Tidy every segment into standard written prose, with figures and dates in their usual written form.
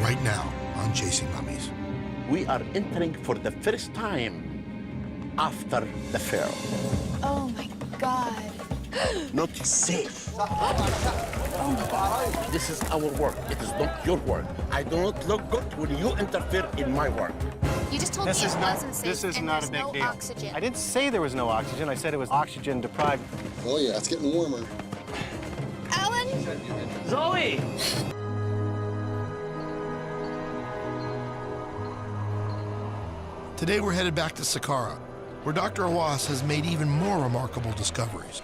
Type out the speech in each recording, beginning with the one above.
right now on Chasing Mummies. We are entering for the first time after the Pharaoh. Oh my God. Not safe. This is our work. It is not your work. I do not look good when you interfere in my work. You just told me it wasn't safe. This is and not a there's big no deal. oxygen. I didn't say there was no oxygen. I said it was oxygen deprived. Oh yeah, it's getting warmer. Alan? Zoe! Today we're headed back to Saqqara, where Dr. Hawass has made even more remarkable discoveries.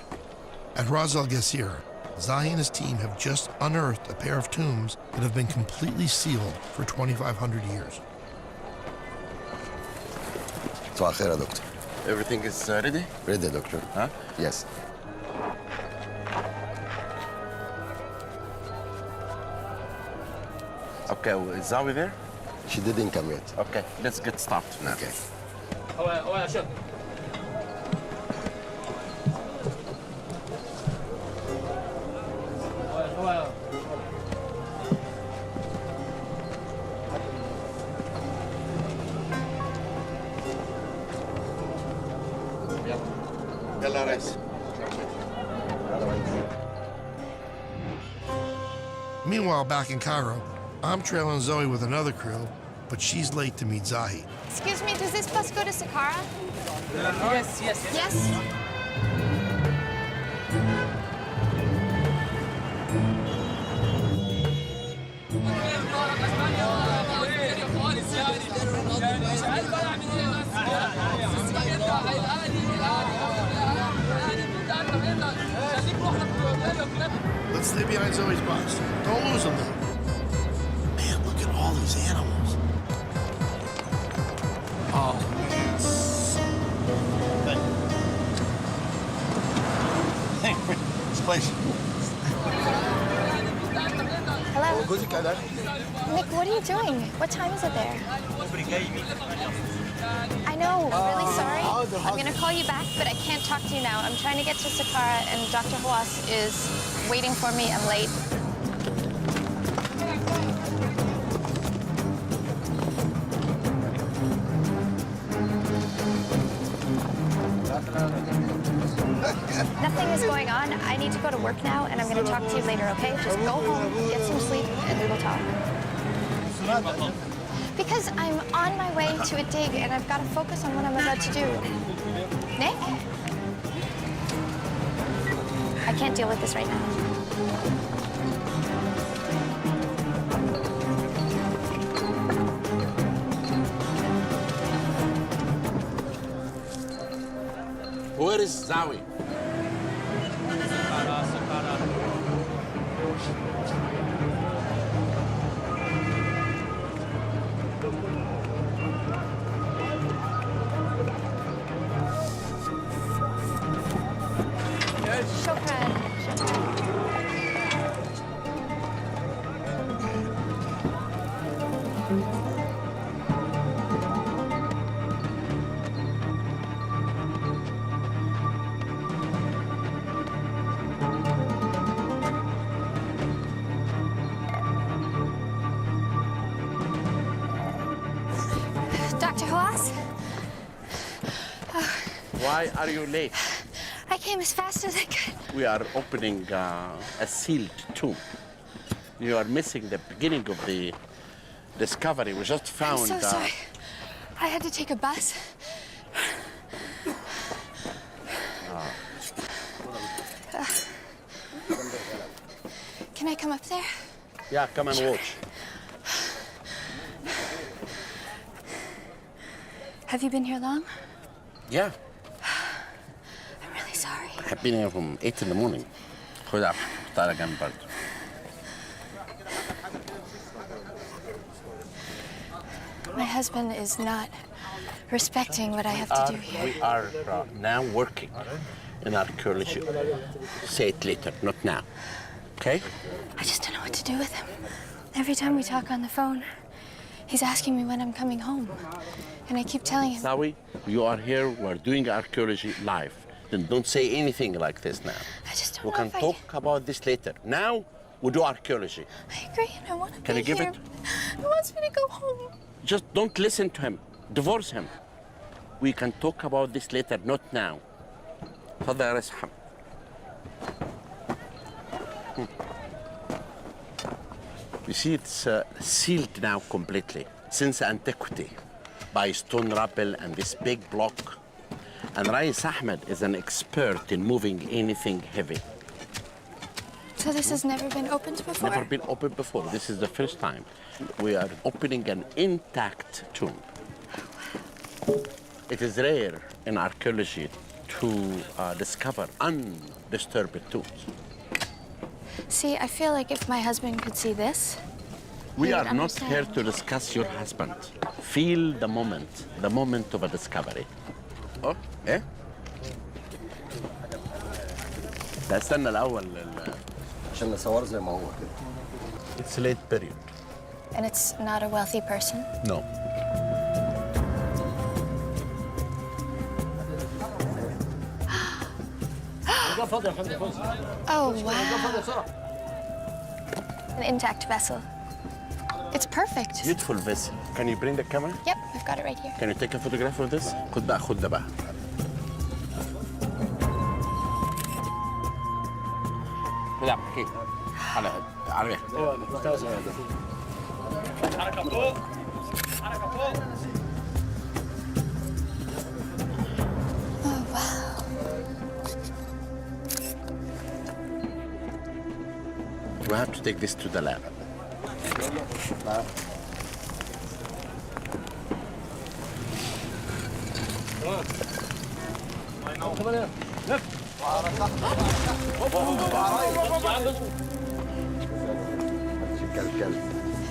At Ras Al Qasir, Zahi and his team have just unearthed a pair of tombs that have been completely sealed for 2,500 years. صباح الخير يا دكتور. Everything is ready? Ready يا دكتور. Huh? Yes. Okay, well, is Zawi there? She didn't come yet. Okay, let's get started now. Okay. يلا ريس. Meanwhile, back in Cairo, I'm trailing Zoe with another crew, but she's late to meet Zahi. Excuse me, does this bus go to Saqqara? Yes. Yes? Let's stay behind Zoe's bus. Don't lose them, though. Man, look at all these animals. Oh, This place. Hello? Nick, what are you doing? What time is it there? I know, I'm really sorry. I'm gonna call you back, but I can't talk to you now. I'm trying to get to Saqqara, and Dr. Hawass is waiting for me. I'm late. Nothing is going on. I need to go to work now, and I'm going to talk to you later, okay? Just go home, get some sleep, and we will talk. Because I'm on my way to a dig, and I've got to focus on what I'm about to do. Nick? I can't deal with this right now. Where is Zawi? Shukran. Dr. Hawass? Why are you late? I came as fast as I could. We are opening a sealed tomb. You are missing the beginning of the discovery. We just found... I'm so sorry. I had to take a bus. Can I come up there? Yeah, come and watch. Have you been here long? Yeah, I'm really sorry. I've been here from 8 in the morning. خدها تعالى جنب برضه. My husband is not respecting what I have to do here. We are now working in archaeology. Say it later, not now. Okay? I just don't know what to do with him. Every time we talk on the phone, he's asking me when I'm coming home. And I keep telling him... Sawi, you are here, we're doing archaeology live. Then don't say anything like this now. I just don't We know can if I talk about this later. Now, we do archaeology. I agree, and I want to be Can you give here. it? He wants me to go home. Just don't listen to him. Divorce him. We can talk about this later, not now. تفضل يا ريس محمد. You see, it's sealed now completely since antiquity by stone rubble and this big block. And Rais Ahmed is an expert in moving anything heavy. So this has never been opened before? Never been opened before. This is the first time. We are opening an intact tomb. It is rare in archaeology to discover undisturbed tombs. See, I feel like if my husband could see this, We he are would not here understand. to discuss your husband. Feel the moment of a discovery. Oh, eh? لا استنى الأول. عشان نصور زي ما هو كده. It's late period. And it's not a wealthy person? No. Oh, wow. An intact vessel. It's perfect. Beautiful vessel. Can you bring the camera? Yep, I've got it right here. Can you take a photograph of this? خد بقى خد ده بقى. لا كيف؟ على حركة فوق حركة فوق. Oh, wow. We have to take this to the lab.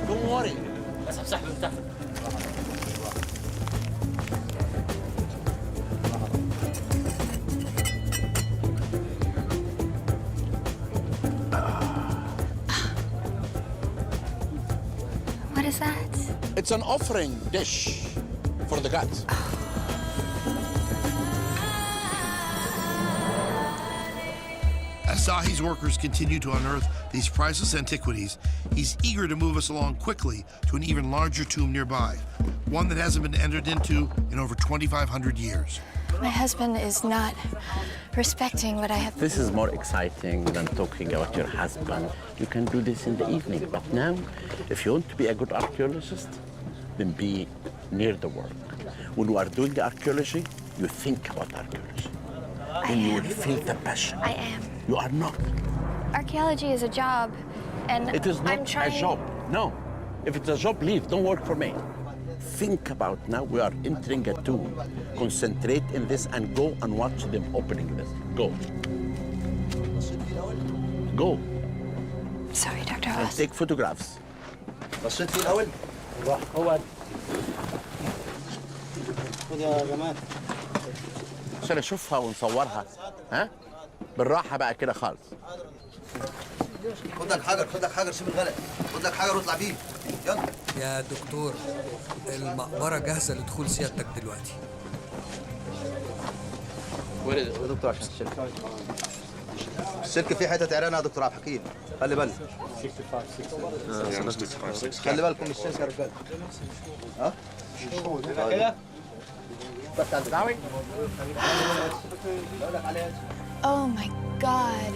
Don't worry. بس امسح من تحت. What is that? It's an offering dish for the gods. As Zahi's workers continue to unearth these priceless antiquities, he's eager to move us along quickly to an even larger tomb nearby, one that hasn't been entered into in over 2,500 years. My husband is not respecting what I have. This is more exciting than talking about your husband. You can do this in the evening, but now, if you want to be a good archaeologist, then be near the work. When you are doing archaeology, you think about archaeology. Then you will feel the passion. I am. You are not. Archaeology is a job, and It is I'm not trying. a job. No. If it's a job, leave. Don't work for me. Think about now we are entering a tomb. Concentrate in this and go and watch them opening this. Go. Go. Sorry, Dr. And Ross. take photographs. بصيت فيه الأول؟ هو خد يا جمال. عشان اشوفها ونصورها. ها؟ بالراحة بقى كده خالص. خد لك حجر خد لك حجر سيب الغلق خد لك حجر واطلع بيه يلا. يا دكتور المقبرة جاهزة لدخول سيادتك دلوقتي. يا دكتور عشان السلك فيه حتة عرانة يا دكتور عبد الحكيم خلي بالك. خلي بالكم من السلك يا رجاله. ها؟ كده؟ Oh my God.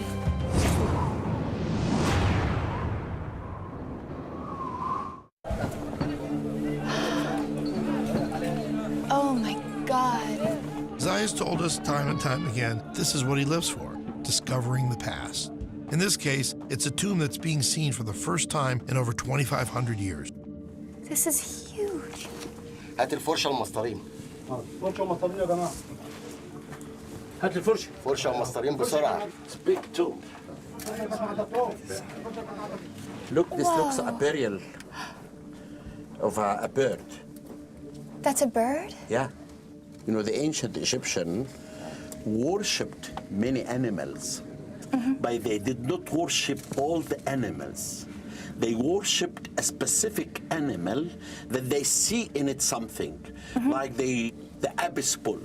Oh my God. Zahi's told us time and time again this is what he lives for, discovering the past. In this case, it's a tomb that's being seen for the first time in over 2,500 years. This is huge. هات الفرشة والمسطرين. فرشة ومسطرين يا جماعة. هات الفرشة. فرشة ومسطرين بسرعة. It's big tomb. Look, this looks a burial of a bird. That's a bird? Yeah. You know, the ancient Egyptian worshipped many animals, but they did not worship all the animals. They worshipped a specific animal that they see in it something, like the abyss bull.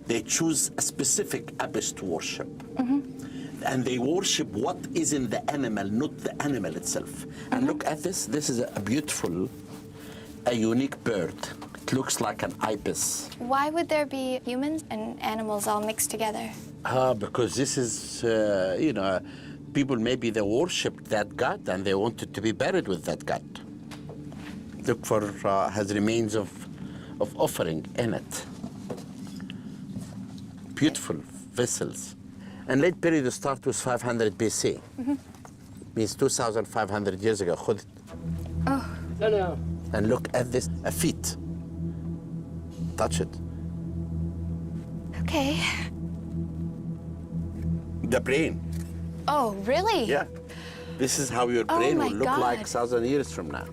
They choose a specific abyss to worship. And they worship what is in the animal, not the animal itself. And look at this. This is a beautiful a unique bird. It looks like an ibis. Why would there be humans and animals all mixed together? Because this is, people maybe they worshipped that god and they wanted to be buried with that god. Look for has remains of offering in it. Beautiful vessels. And late period start with 500 BC. Means 2,500 years ago. خذ. Oh. And look at this, a feet. Touch it. Okay. The brain. Oh, really? Yeah. This is how your brain my will look God. like 1,000 years from now.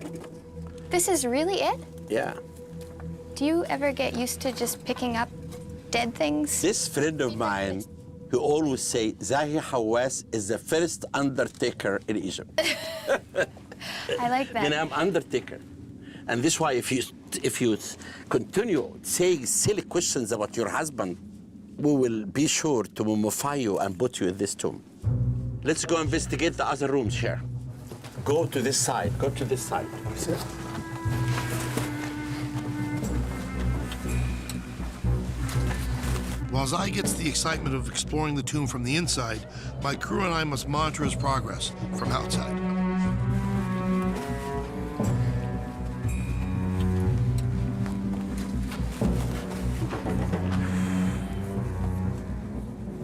This is really it? Yeah. Do you ever get used to just picking up dead things? This friend of mine who always say Zahi Hawass is the first undertaker in Egypt. I like that. I'm undertaker. And this is why if you continue saying silly questions about your husband, we will be sure to mummify you and put you in this tomb. Let's go investigate the other rooms here. Go to this side. Go to this side. While Zai gets the excitement of exploring the tomb from the inside, my crew and I must monitor his progress from outside.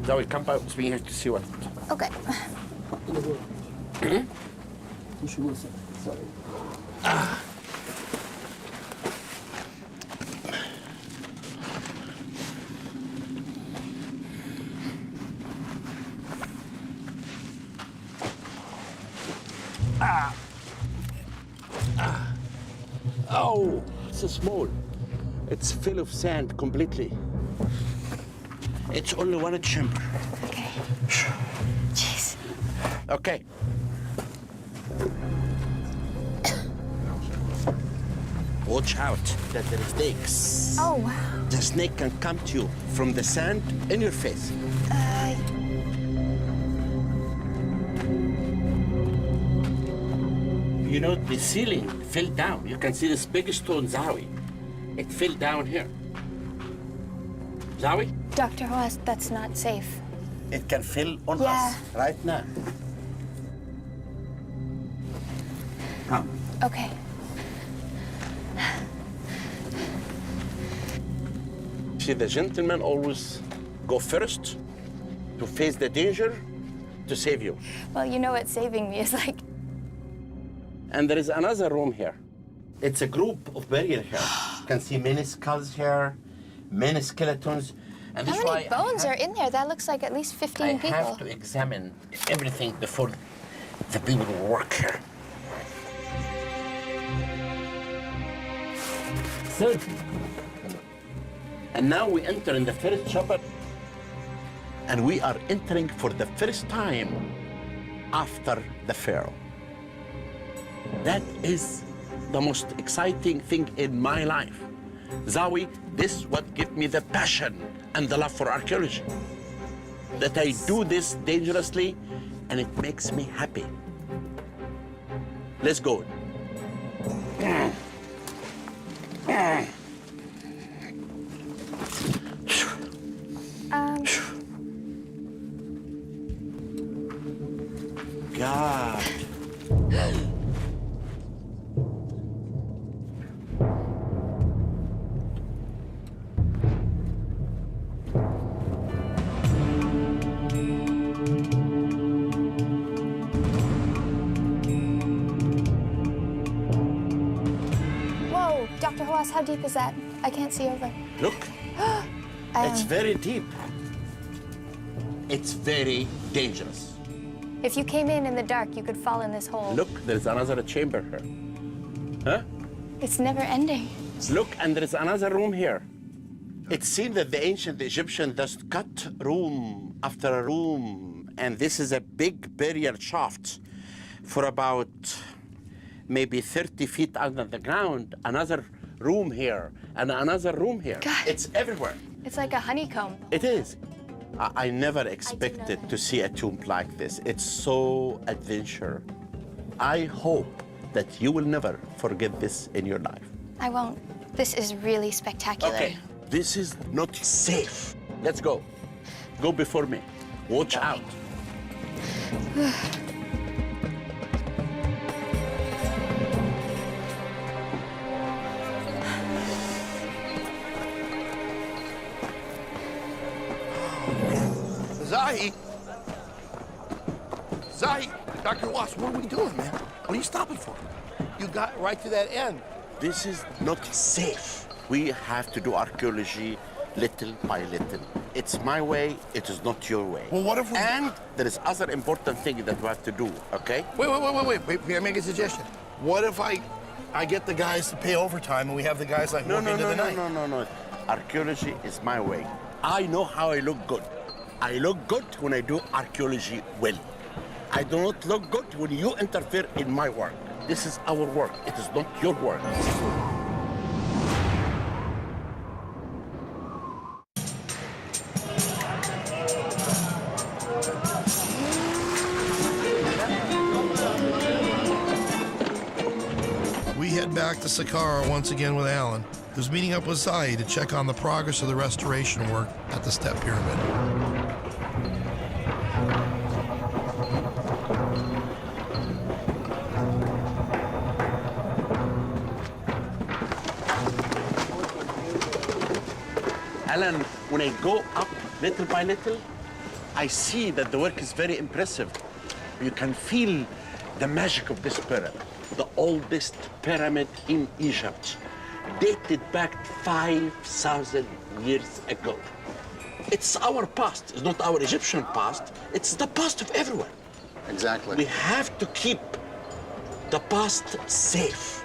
Zoe, come back with me here to see what. Okay. Oh, it's so small. It's full of sand completely. It's only one chamber. Okay. Jeez. Okay. Watch out that there are snakes. Oh, wow. The snake can come to you from the sand in your face. You know, the ceiling fell down. You can see this big stone, Zawi. It fell down here. Zawi? Dr. Hawass, that's not safe. It can fall on Yeah. us right now. Come. Okay. See, the gentlemen always go first to face the danger to save you. Well, you know what saving me is like. And there is another room here. It's a group of burial here. You can see many skulls here, many skeletons. And How this many why bones are in there? That looks like at least 15 I people. have to examine everything before the people who work here. So, and now we enter in the first chapter, and we are entering for the first time after the Pharaoh. That is the most exciting thing in my life. Zawi, this is what gives me the passion and the love for archaeology. That I do this dangerously, and it makes me happy. Let's go. God. Whoa, Dr. Hawass, how deep is that? I can't see over. Look, it's very deep. It's very dangerous. If you came in the dark, you could fall in this hole. Look, there's another chamber here. Huh? It's never ending. Look, and there's another room here. It seems that the ancient Egyptians just cut room after room, and this is a big burial shaft for about maybe 30 feet under the ground. Another room here, and another room here. God. It's everywhere. It's like a honeycomb. It is. I never expected to see a tomb like this. It's so adventure. I hope that you will never forget this in your life. I won't. This is really spectacular. Okay, this is not safe. Let's go. Go before me. Watch out. Zahi! Zahi! Dr. Watts, what are we doing, man? What are you stopping for? You got right to that end. This is not safe. We have to do archaeology little by little. It's my way, it is not your way. Well, what if we... And there is other important thing that we have to do, okay? Wait. May I make a suggestion? What if I get the guys to pay overtime and we have the guys like work into the night? No. Archaeology is my way. I know how I look good. I look good when I do archaeology well. I do not look good when you interfere in my work. This is our work. It is not your work. We head back to Saqqara once again with Alan, who's meeting up with Zahi to check on the progress of the restoration work at the Step Pyramid. Alan, when I go up little by little, I see that the work is very impressive. You can feel the magic of this pyramid. The oldest pyramid in Egypt, dated back 5,000 years ago. It's our past. It's not our Egyptian past. It's the past of everyone. Exactly. We have to keep the past safe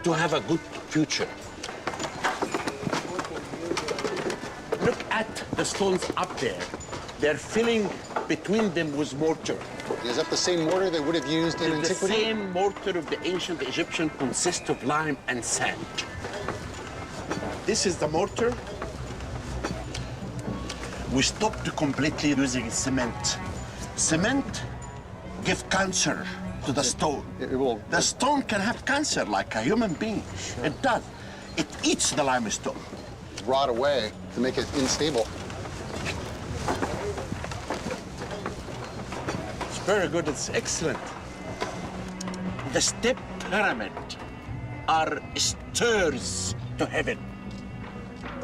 to have a good future. Look at the stones up there. They're filling between them with mortar. Is that the same mortar they would have used in The antiquity? same mortar of the ancient Egyptian consists of lime and sand. This is the mortar. We stopped completely using cement. Cement gives cancer to the stone. It will. The stone can have cancer like a human being. It does. It eats the limestone. Rot away to make it unstable. It's very good. It's excellent. The step pyramid are stairs to heaven.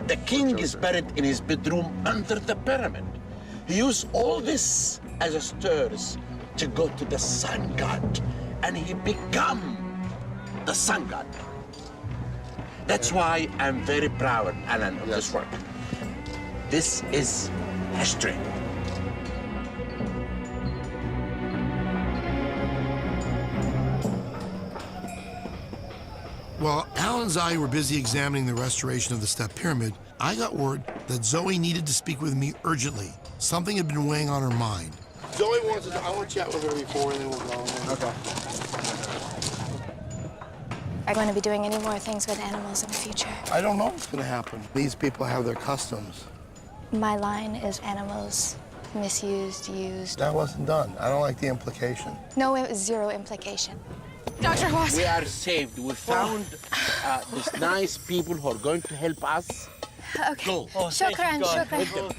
The king is buried in his bedroom under the pyramid. He used all this as a stairs to go to the sun god, and he become the sun god. That's why I'm very proud, Alan, of this work. This is history. While Al and Zahi were busy examining the restoration of the Step Pyramid, I got word that Zoe needed to speak with me urgently. Something had been weighing on her mind. Zoe wants to... I want to chat with her before, and then we'll go. Okay. Are you going to be doing any more things with animals in the future? I don't know what's going to happen. These people have their customs. My line is animals misused, used. That wasn't done. I don't like the implication. No, it was zero implication. Dr. Watts. We are saved. We found these nice people who are going to help us. Okay. Go. Shukran, shukran.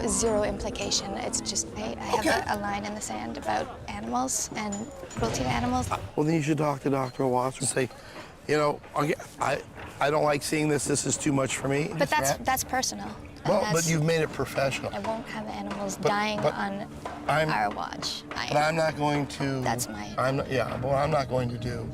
Zero implication. It's just I have a line in the sand about animals and cruelty to animals. Well, then you should talk to Dr. Watts and say, you know, I don't like seeing this. This is too much for me. But that's personal. Well, but you've made it professional. I won't have animals dying on our watch. But I'm not going to... That's my... But what I'm not going to do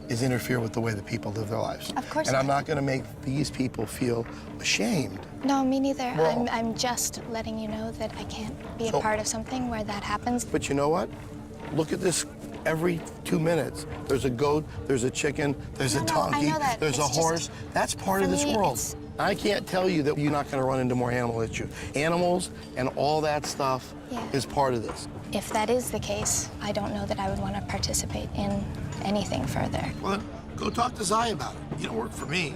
is interfere with the way that people live their lives. Of course And not. I'm not going to make these people feel ashamed. No, me neither. Well- I'm just letting you know that I can't be So- a part of something where that happens. But you know what? Look at this. Every 2 minutes, there's a goat, there's a chicken, there's a I donkey, know that. there's a It's just- horse. That's part for of this me, world. it's- I can't tell you that you're not going to run into more animal issues. Animals and all that stuff is part of this. If that is the case, I don't know that I would want to participate in anything further. Well, then, go talk to Zahi about it. You don't work for me.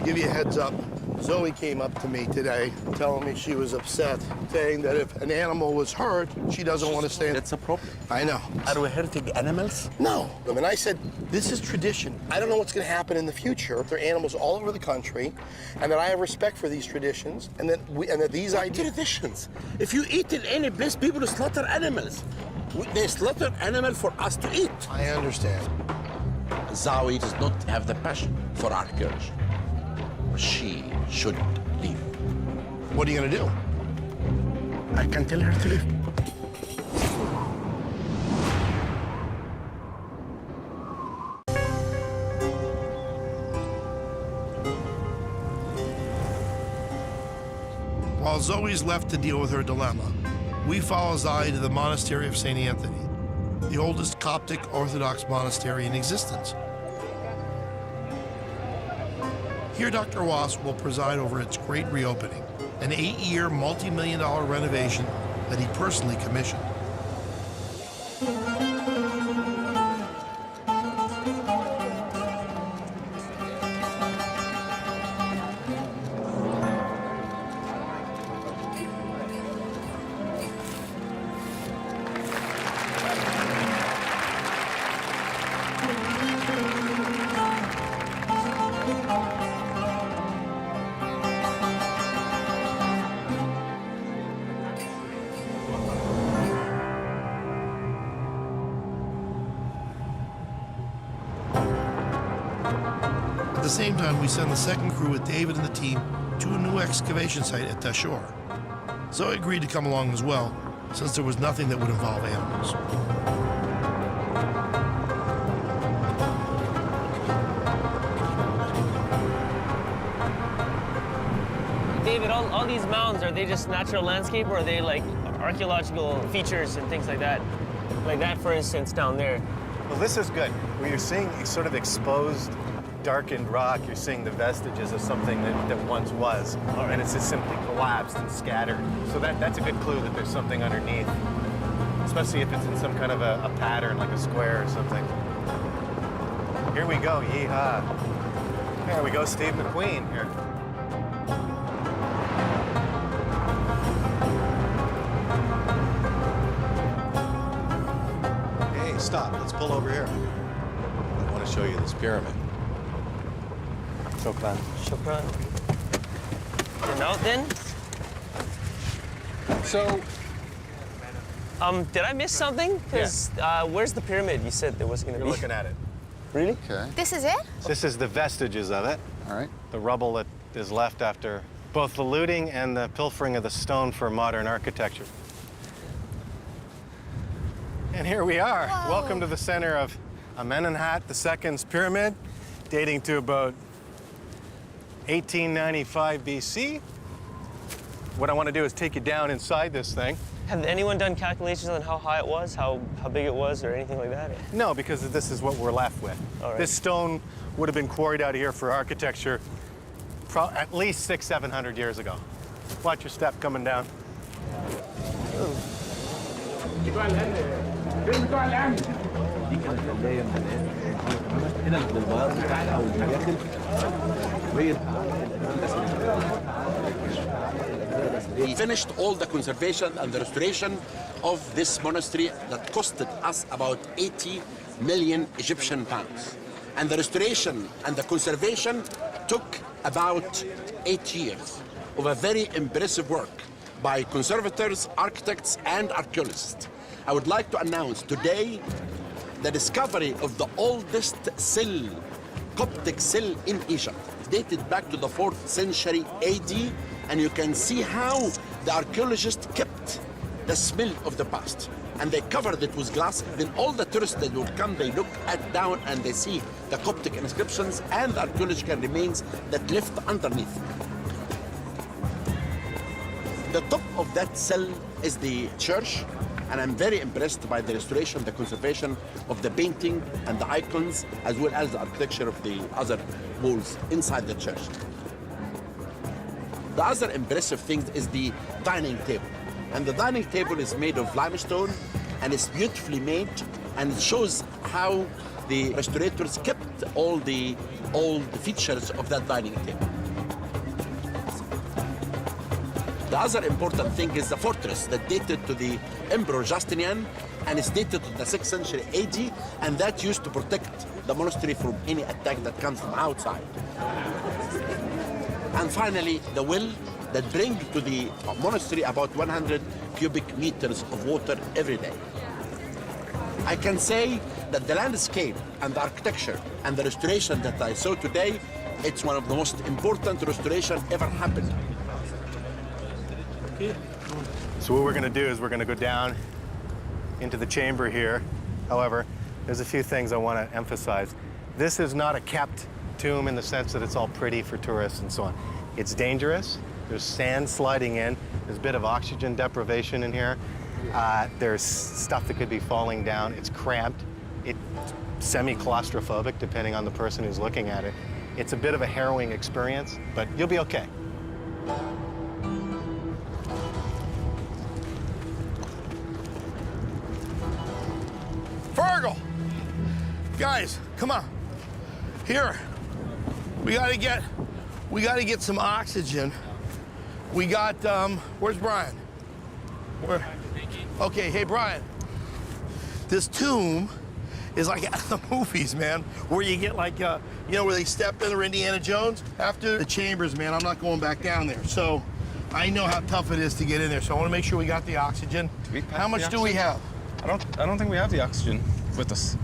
give you a heads up. Zoe came up to me today telling me she was upset, saying that if an animal was hurt, she doesn't want to stay. That's a problem. I know. Are we hurting animals? No. I mean, I said, this is tradition. I don't know what's going to happen in the future. There are animals all over the country, and that I have respect for these traditions, and that these ideas. Traditions. If you eat in any place, people slaughter animals. They slaughter animal for us to eat. I understand. Zoe does not have the passion for archaeology. She should leave. What are you going to do? I can tell her to leave. While Zoe's left to deal with her dilemma, we follow Zoe to the monastery of St. Anthony, the oldest Coptic Orthodox monastery in existence. Here, Dr. Wass will preside over its great reopening, an 8-year, multi-million-dollar renovation that he personally commissioned. At the same time, we send the second crew with David and the team to a new excavation site at Tashore. Zoe agreed to come along as well, since there was nothing that would involve animals. David, all these mounds, are they just natural landscape, or are they like archaeological features and things like that? Like that, for instance, down there. Well, this is good. Where you're seeing sort of exposed, darkened rock, you're seeing the vestiges of something that once was. And it's just simply collapsed and scattered. So that's a good clue that there's something underneath, especially if it's in some kind of a pattern, like a square or something. Here we go, yeehaw. There we go, Steve McQueen here. Hey, stop. Let's pull over here. I want to show you this pyramid. Shukran. Shukran. You're out then? So, Did I miss something? Because where's the pyramid you said there was going to you're be? looking at it. Really? Okay. This is it? This is the vestiges of it. All right. The rubble that is left after both the looting and the pilfering of the stone for modern architecture. And here we are. Whoa. Welcome to the center of Amenemhat II's pyramid, dating to about 1895 BC. What I want to do is take you down inside this thing. Have anyone done calculations on how high it was, how big it was, or anything like that? No, because this is what we're left with. All right. This stone would have been quarried out of here for architecture at least 600-700 years ago. Watch your step coming down. We finished all the conservation and the restoration of this monastery that costed us about 80 million Egyptian pounds. And the restoration and the conservation took about 8 years of a very impressive work by conservators, architects, and archaeologists. I would like to announce today the discovery of the oldest cell, Coptic cell in Egypt, dated back to the 4th century AD, and you can see how the archaeologists kept the smell of the past. And they covered it with glass. Then all the tourists that would come, they look down and they see the Coptic inscriptions and the archaeological remains that left underneath. The top of that cell is the church, and I'm very impressed by the restoration, the conservation of the painting and the icons, as well as the architecture of the other walls inside the church. The other impressive thing is the dining table. And the dining table is made of limestone, and it's beautifully made, and it shows how the restorators kept all the old features of that dining table. The other important thing is the fortress that dated to the Emperor Justinian and is dated to the 6th century AD, and that used to protect the monastery from any attack that comes from outside. And finally, the well that brings to the monastery about 100 cubic meters of water every day. I can say that the landscape and the architecture and the restoration that I saw today, it's one of the most important restoration ever happened. So what we're going to do is we're going to go down into the chamber here. However, there's a few things I want to emphasize. This is not a kept tomb in the sense that it's all pretty for tourists and so on. It's dangerous. There's sand sliding in. There's a bit of oxygen deprivation in here. There's stuff that could be falling down. It's cramped. It's semi-claustrophobic, depending on the person who's looking at it. It's a bit of a harrowing experience, but you'll be okay. Fergal! Guys, come on. Here. We gotta get some oxygen. We got, where's Brian? Where? Okay, hey, Brian. This tomb is like out of the movies, man, where you get like, you know, where they step in, or Indiana Jones. After the chambers, man, I'm not going back down there. So I know how tough it is to get in there. So I want to make sure we got the oxygen. How much do we have? I don't think we have the oxygen with us.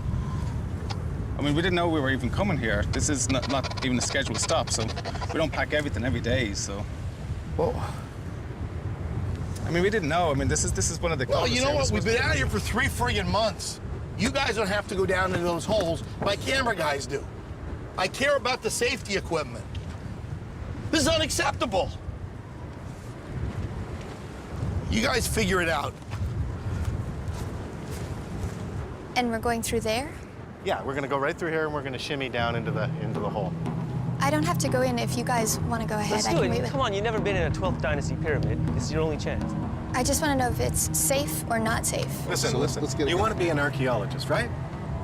I mean, we didn't know we were even coming here. This is not even a scheduled stop, so we don't pack everything every day, so. Well, I mean, we didn't know. I mean, this is one of the. well, you know what? We've been out here for 3 friggin' months. You guys don't have to go down into those holes. My camera guys do. I care about the safety equipment. This is unacceptable. You guys figure it out. And we're going through there? Yeah, we're going to go right through here, and we're going to shimmy down into the hole. I don't have to go in if you guys want to go ahead. Let's I do can wait it. with... Come on, you've never been in a 12th dynasty pyramid. This is your only chance. I just want to know if it's safe or not safe. Listen, So let's get it you going. want to be an archaeologist, right?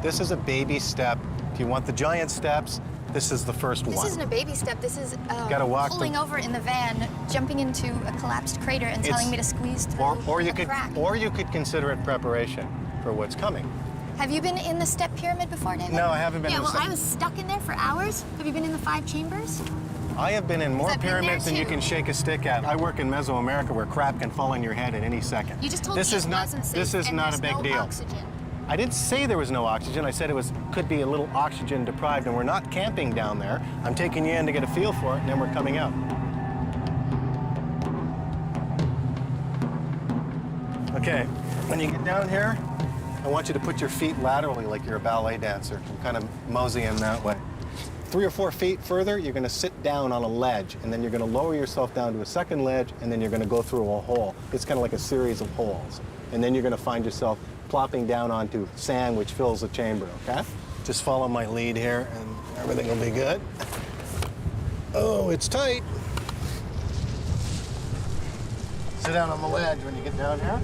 This is a baby step. If you want the giant steps, this is the first one. This isn't a baby step. This is Gotta walk pulling over in the van, jumping into a collapsed crater and telling me to squeeze through or you a could, crack. or you could consider it preparation for what's coming. Have you been in the step pyramid before, David? No, I haven't been in the well, step- I was stuck in there for hours. Have you been in the 5 chambers? I have been in more I've been there pyramids than you too. can shake a stick at. I work in Mesoamerica where crap can fall on your head at any second. You just told this me is it not, wasn't safe, This is and not a there's big no deal. Oxygen. I didn't say there was no oxygen. I said it could be a little oxygen deprived, and we're not camping down there. I'm taking you in to get a feel for it, and then we're coming out. Okay, when you get down here, I want you to put your feet laterally like you're a ballet dancer. I'm kind of moseying that way. 3 or 4 feet further, you're going to sit down on a ledge, and then you're going to lower yourself down to a second ledge, and then you're going to go through a hole. It's kind of like a series of holes. And then you're going to find yourself plopping down onto sand, which fills the chamber, okay? Just follow my lead here, and everything will be good. Oh, it's tight. Sit down on the ledge when you get down here.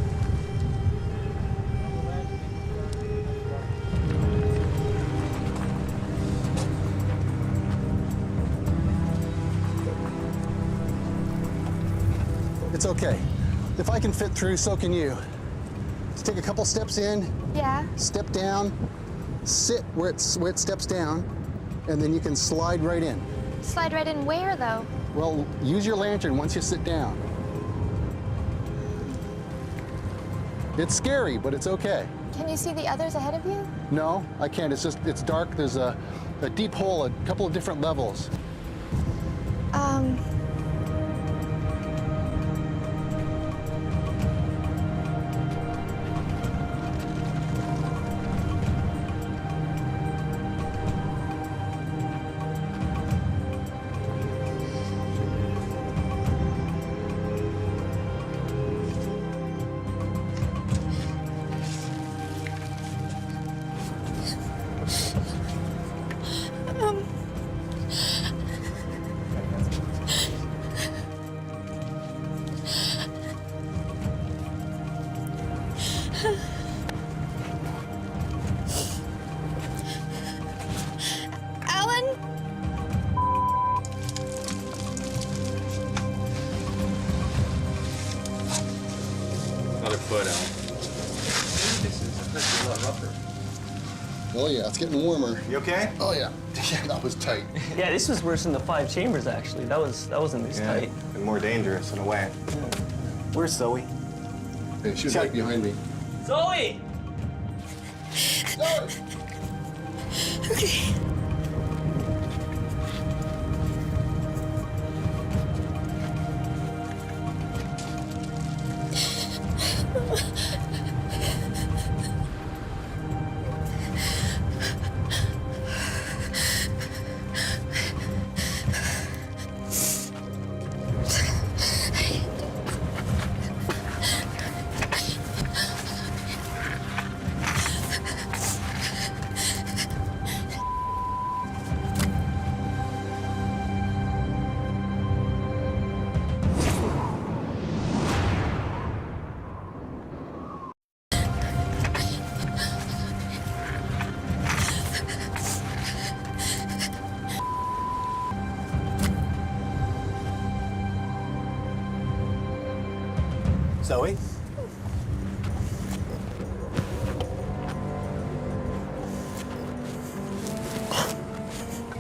It's okay. If I can fit through, so can you. Just take a couple steps in, Yeah. step down, sit where it steps down, and then you can slide right in. Slide right in where, though? Well, use your lantern once you sit down. It's scary, but it's okay. Can you see the others ahead of you? No, I can't. It's dark. There's a deep hole, a couple of different levels. upper. Oh yeah, it's getting warmer. You okay? Oh yeah. Yeah, that was tight. Yeah, this was worse than the 5 chambers, actually. That wasn't this tight. And more dangerous in a way. Where's Zoe? Hey, she was right behind me. Zoe! Zoe! Okay. Zoe?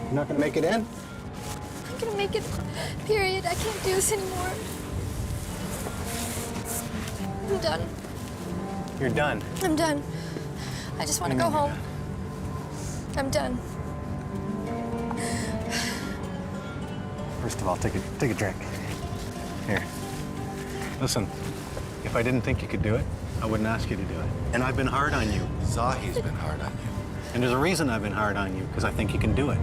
You're not gonna make it in? I'm gonna make it. Period. I can't do this anymore. I'm done. You're done. I'm done. I just want to go home. I'm done. First of all, take a drink. Here. Listen, if I didn't think you could do it, I wouldn't ask you to do it. And I've been hard on you. Zahi's been hard on you. And there's a reason I've been hard on you, because I think you can do it.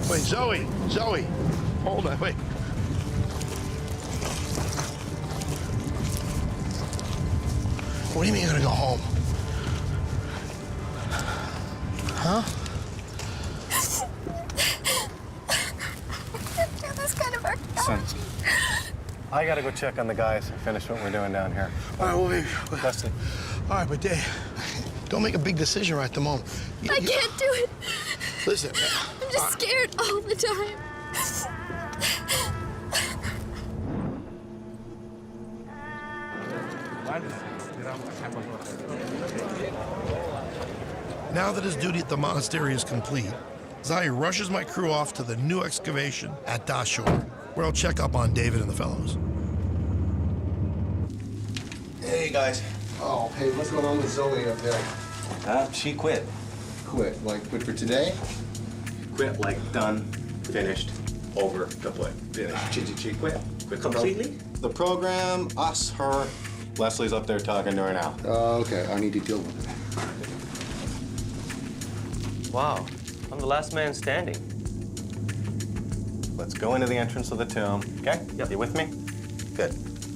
Wait, Zoe! Zoe! Hold on, wait. What do you mean you're gonna go home? Huh? This kind of work. Son, I gotta go check on the guys and finish what we're doing down here. All right, well, wait. Dusty. All right, but Dave, don't make a big decision right at the moment. I can't do it. Listen. I'm just scared all the time. Now that his duty at the monastery is complete, Zahi rushes my crew off to the new excavation at Dashore, where I'll check up on David and the fellows. Hey, guys. Oh, hey, what's going on with Zoe up there? She quit. Quit? Like, quit for today? Quit, like, done, finished, over, kaput. Finished. She quit. Quit completely? The program, us, her. Leslie's up there talking to her now. Okay, I need to deal with it. Wow, I'm the last man standing. Let's go into the entrance of the tomb, okay? Yep. You with me? Good.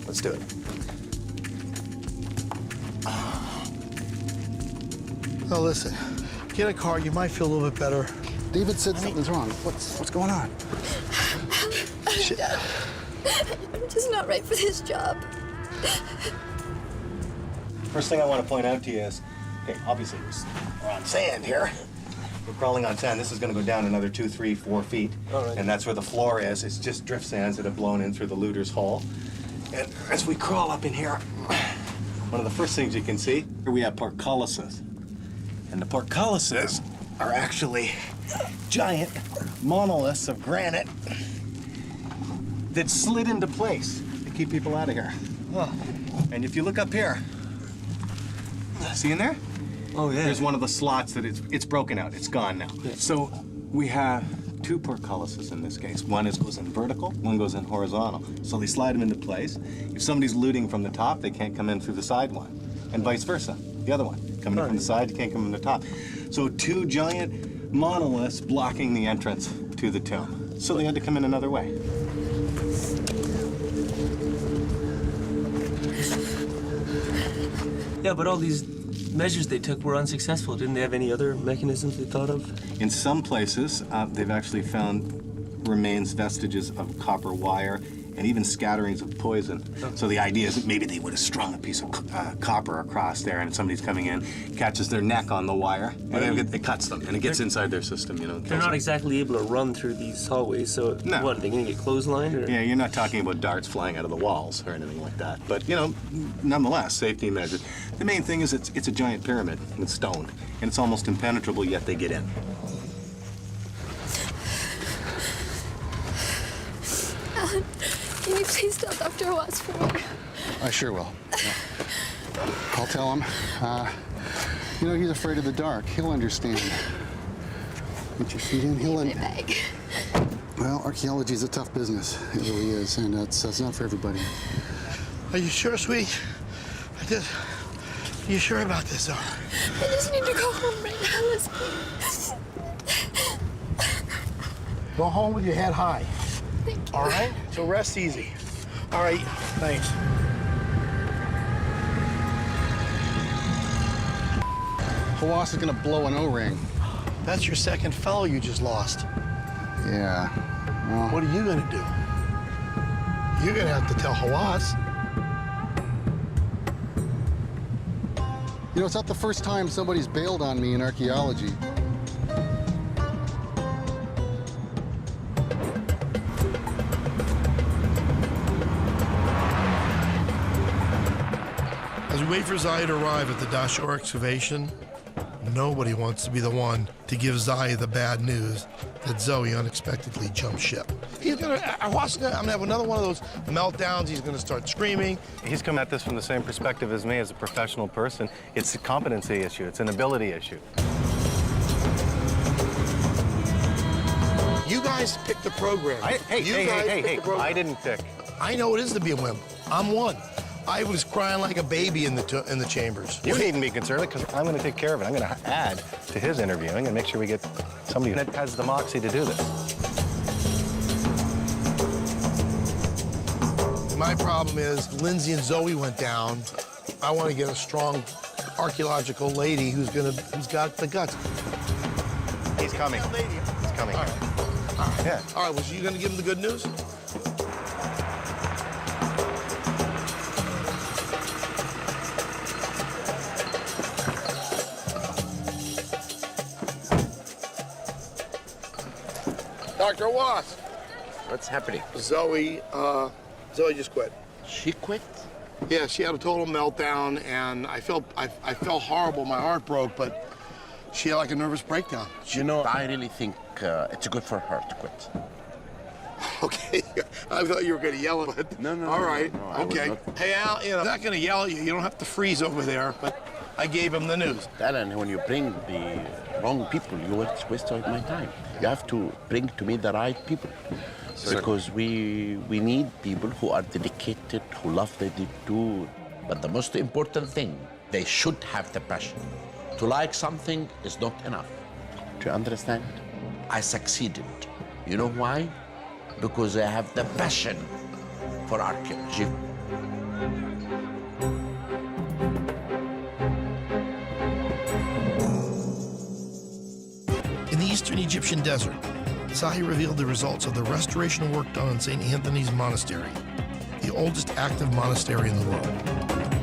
Let's do it. Now listen, get a car, you might feel a little bit better. David said something's wrong. What's going on? I'm done. I'm just not right for this job. First thing I want to point out to you is, okay, obviously we're on sand here. We're crawling on sand. This is going to go down another 2, 3, 4 feet. All right. And that's where the floor is. It's just drift sands that have blown in through the looter's hole. And as we crawl up in here, one of the first things you can see, here we have portcullises. And the portcullises are actually giant monoliths of granite that slid into place to keep people out of here. Oh. And if you look up here, see in there? Oh, yeah. There's one of the slots that it's broken out. It's gone now. Yeah. So we have 2 portcullises in this case. One goes in vertical, one goes in horizontal. So they slide them into place. If somebody's looting from the top, they can't come in through the side one. And vice versa, the other one. Coming in from the side, you can't come in the top. So 2 giant monoliths blocking the entrance to the tomb. So they had to come in another way. Yeah, but all these measures they took were unsuccessful. Didn't they have any other mechanisms they thought of? In some places, they've actually found remains, vestiges of copper wire and even scatterings of poison. So the idea is that maybe they would have strung a piece of copper across there, and somebody's coming in, catches their neck on the wire, and then it cuts them, and it gets inside their system, you know. They're not exactly able to run through these hallways, so No. what, are they going to get clotheslined? Or? Yeah, you're not talking about darts flying out of the walls or anything like that. But, you know, nonetheless, safety measures. The main thing is it's a giant pyramid with stone, and it's almost impenetrable, yet they get in. Alan, can you please tell Dr. Hawass for me? I sure will. Yeah. I'll tell him. You know, he's afraid of the dark. He'll understand. Put your feet in. He'll Bag. Well, archaeology is a tough business. It really is, and that's not for everybody. Are you sure, sweetie? Are you sure about this, though? I just need to go home right now. Let's Go home with your head high. Thank you. All right? So rest easy. All right, thanks. Hawass is gonna blow an O-ring. That's your second fellow you just lost. Yeah. Well, What are you gonna do? You're gonna have to tell Hawass. you know, it's not the first time somebody's bailed on me in archaeology. As we wait for Zaya to arrive at the Dashur excavation, nobody wants to be the one to give Zaya the bad news that Zoe unexpectedly jumped ship. I'm gonna have another one of those meltdowns. He's gonna start screaming. He's come at this from the same perspective as me as a professional person. It's a competency issue. It's an ability issue. You guys picked the program. Hey, I didn't pick. I know it is to be a wimp. I'm one. I was crying like a baby in the chambers. You needn't be concerned because I'm going to take care of it. I'm going to add to his interviewing and make sure we get somebody that has the moxie to do this. My problem is Lindsay and Zoe went down. I want to get a strong archaeological lady who's got the guts. He's coming. He's coming. All right. All right. Yeah. All right. Was you going to give him the good news? Dr. Hawass. What's happening? Zoe just quit. She quit? Yeah, she had a total meltdown, and I felt horrible. My heart broke, but she had like a nervous breakdown. You know, I really think it's good for her to quit. Okay, I thought you were going to yell at it. No. All right, no, I okay. was not. Hey, Al, I'm not going to yell at you. You don't have to freeze over there, but I gave him the news. Alan, when you bring the wrong people, you will waste my time. You have to bring to me the right people. Because we need people who are dedicated, who love what they do. But the most important thing, they should have the passion. To like something is not enough. Do you understand? I succeeded. You know why? Because I have the passion for archaeology. In the eastern Egyptian desert, Zahi revealed the results of the restoration work done in St. Anthony's Monastery, the oldest active monastery in the world.